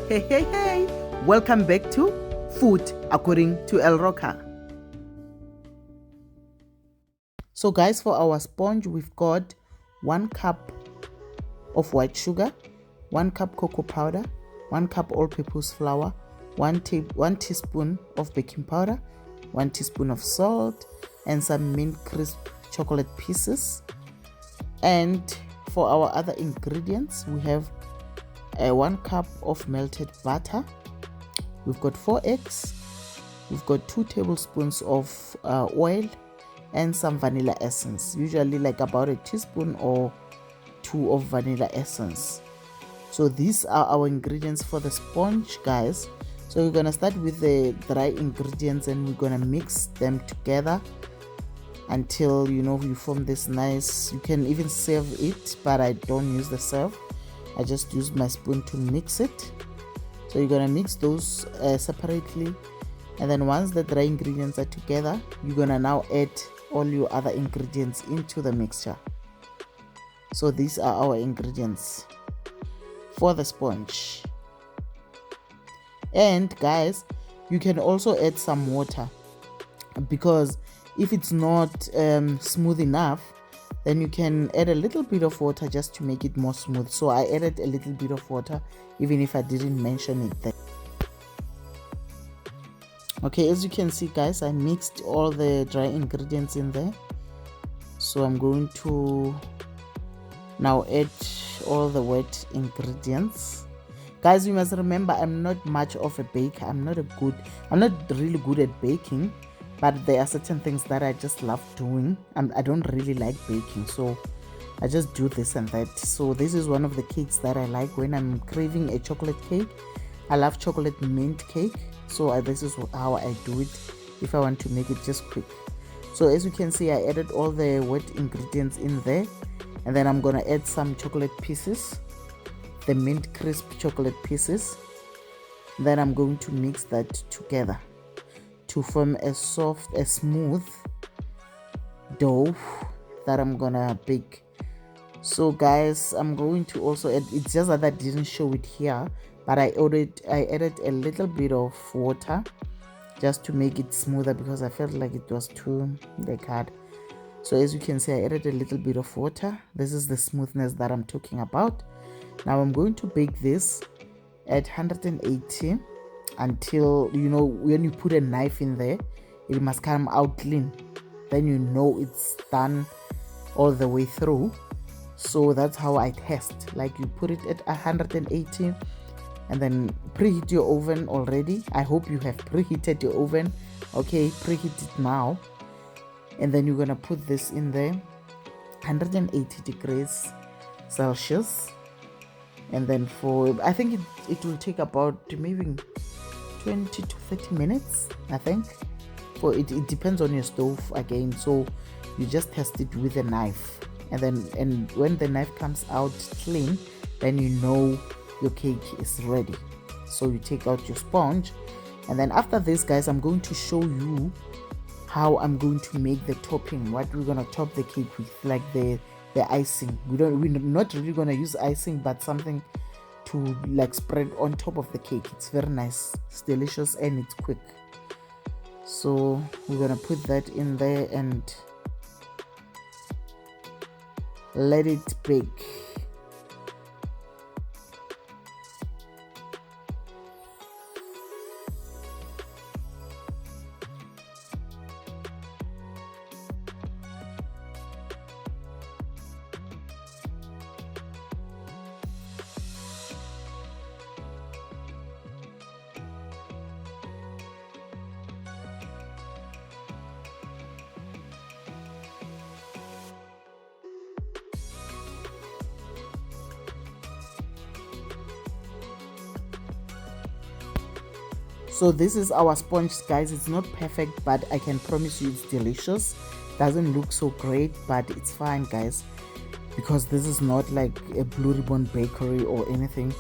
Hey, welcome back to Food According to El Roca. So guys, for our sponge, we've got 1 cup of white sugar, 1 cup cocoa powder, 1 cup all-purpose flour, 1 teaspoon of baking powder, 1 teaspoon of salt, and some mint crisp chocolate pieces. And for our other ingredients, we have 1 cup of melted butter, we've got 4 eggs, we've got 2 tablespoons of oil, and some vanilla essence, usually like about a teaspoon or 2 of vanilla essence. So these are our ingredients for the sponge, guys. So we're gonna start with the dry ingredients and we're gonna mix them together until you form this nice. You can even serve it, but I don't use the serve. I just use my spoon to mix it. So you're gonna mix those separately, and then once the dry ingredients are together, you're gonna now add all your other ingredients into the mixture. So these are our ingredients for the sponge. And guys, you can also add some water, because if it's not smooth enough, then you can add a little bit of water just to make it more smooth. So I added a little bit of water, even if I didn't mention it there. Okay, as you can see, guys, I mixed all the dry ingredients in there. So I'm going to now add all the wet ingredients. Guys, you must remember, I'm not much of a baker. I'm not really good at baking, but there are certain things that I just love doing. I don't really like baking, so I just do this and that. So this is one of the cakes that I like when I'm craving a chocolate cake. I love chocolate mint cake, so this is how I do it if I want to make it just quick. So as you can see, I added all the wet ingredients in there, and then I'm gonna add some chocolate pieces, the mint crisp chocolate pieces. Then I'm going to mix that together to form a smooth dough that I'm gonna bake. So guys, I'm going to also add, it's just that I didn't show it here, but I added a little bit of water just to make it smoother, because I felt like it was too hard. So as you can see, I added a little bit of water. This is the smoothness that I'm talking about. Now I'm going to bake this at 180 until, when you put a knife in there, it must come out clean. Then it's done all the way through. So that's how I test. Like, you put it at 180 and then preheat your oven already. I hope you have preheated your oven. Okay, preheat it now. And then you're gonna put this in there, 180 degrees Celsius. And then I think it will take about maybe 20 to 30 minutes, I think. For it depends on your stove again. So you just test it with a knife, and when the knife comes out clean, then your cake is ready. So you take out your sponge, and then after this, guys, I'm going to show you how I'm going to make the topping, what we're gonna top the cake with, like the icing. We're not really gonna use icing, but something to like spread on top of the cake. It's very nice, it's delicious, and it's quick. So we're gonna put that in there and let it bake. So this is our sponge, guys. It's not perfect, but I can promise you it's delicious. Doesn't look so great, but it's fine, guys, because this is not like a Blue Ribbon bakery or anything.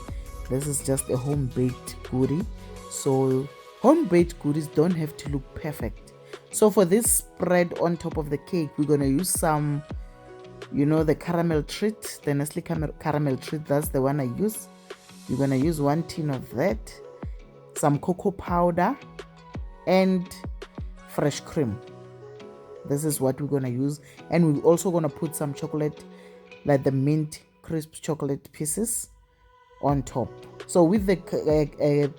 This is just a home-baked goodie. So home-baked goodies don't have to look perfect. So for this spread on top of the cake, we're gonna use some, the caramel treat, the Nestle caramel treat. That's the one I use. You're gonna use 1 tin of that, some cocoa powder, and fresh cream. This is what we're gonna use, and we're also gonna put some chocolate, like the mint crisp chocolate pieces on top. So with the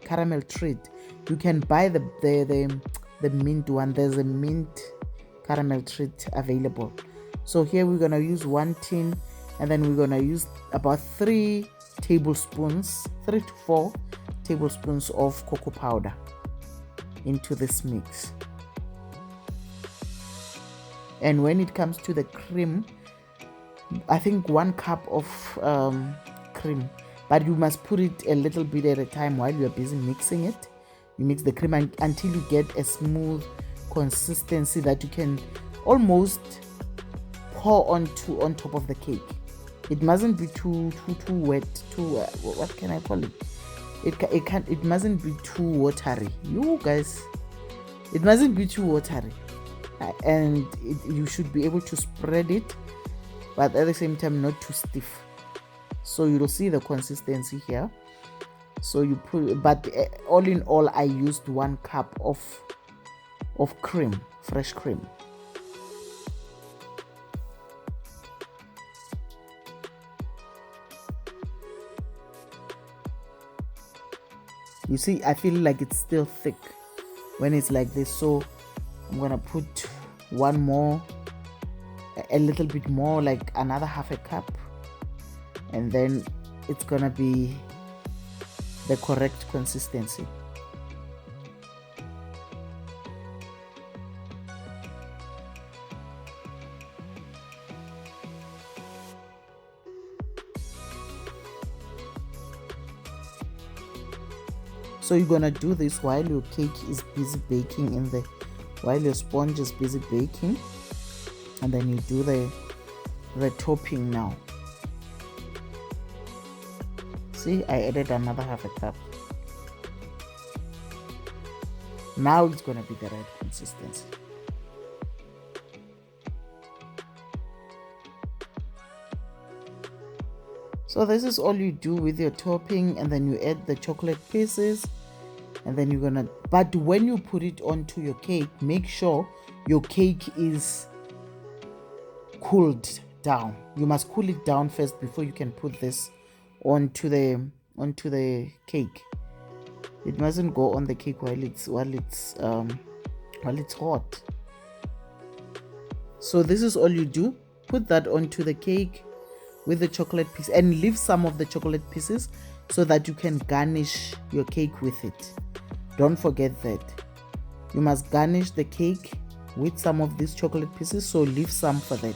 caramel treat, you can buy the mint one. There's a mint caramel treat available. So here we're gonna use 1 tin, and then we're gonna use about 3 tablespoons, 3 to 4 tablespoons of cocoa powder into this mix. And when it comes to the cream, I think 1 cup of cream, but you must put it a little bit at a time while you're busy mixing it. You mix the cream until you get a smooth consistency that you can almost pour on top of the cake. It mustn't be too wet, what can I call it? It mustn't be too watery. You guys, it mustn't be too watery, and you should be able to spread it, but at the same time not too stiff. So you'll see the consistency here. So you put, but all in all, I used 1 cup of cream, fresh cream. You see, I feel like it's still thick when it's like this, so I'm gonna put 1 more, a little bit more, like another half a cup, and then it's gonna be the correct consistency. So you're gonna do this while your cake is busy baking while your sponge is busy baking, and then you do the topping now. See, I added another half a cup. Now it's gonna be the right consistency. So this is all you do with your topping, and then you add the chocolate pieces, and then you're gonna, but when you put it onto your cake, make sure your cake is cooled down. You must cool it down first before you can put this onto the cake. It mustn't go on the cake while it's hot. So this is all you do. Put that onto the cake with the chocolate piece, and leave some of the chocolate pieces so that you can garnish your cake with it. Don't forget that you must garnish the cake with some of these chocolate pieces, so leave some for that.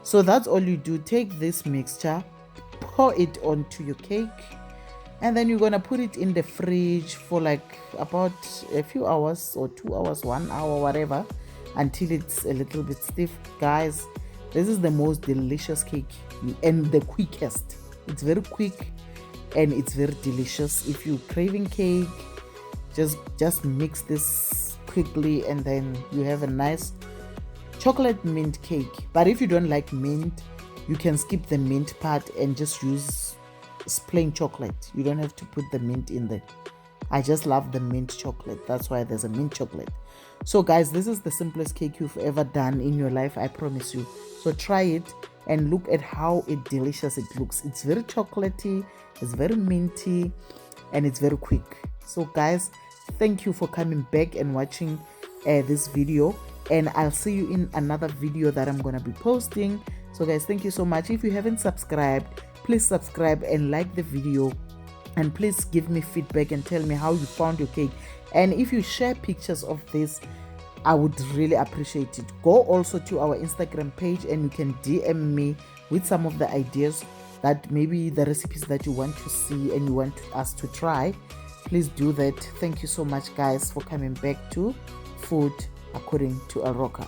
So that's all you do. Take this mixture, pour it onto your cake, and then you're gonna put it in the fridge for like about a few hours, or 2 hours, 1 hour, whatever, until it's a little bit stiff. Guys, this is the most delicious cake and the quickest. It's very quick and it's very delicious. If you're craving cake, just mix this quickly, and then you have a nice chocolate mint cake. But if you don't like mint, you can skip the mint part and just use plain chocolate. You don't have to put the mint in there. I just love the mint chocolate. That's why there's a mint chocolate. So guys, this is the simplest cake you've ever done in your life, I promise you. So try it and look at how delicious it looks. It's very chocolatey, it's very minty, and it's very quick. So guys, thank you for coming back and watching this video, and I'll see you in another video that I'm gonna be posting. So guys, thank you so much. If you haven't subscribed, please subscribe and like the video, and please give me feedback and tell me how you found your cake. And if you share pictures of this, I would really appreciate it. Go also to our Instagram page and you can DM me with some of the ideas, that maybe the recipes that you want to see and you want us to try. Please do that. Thank you so much guys for coming back to Food According to a Rocker.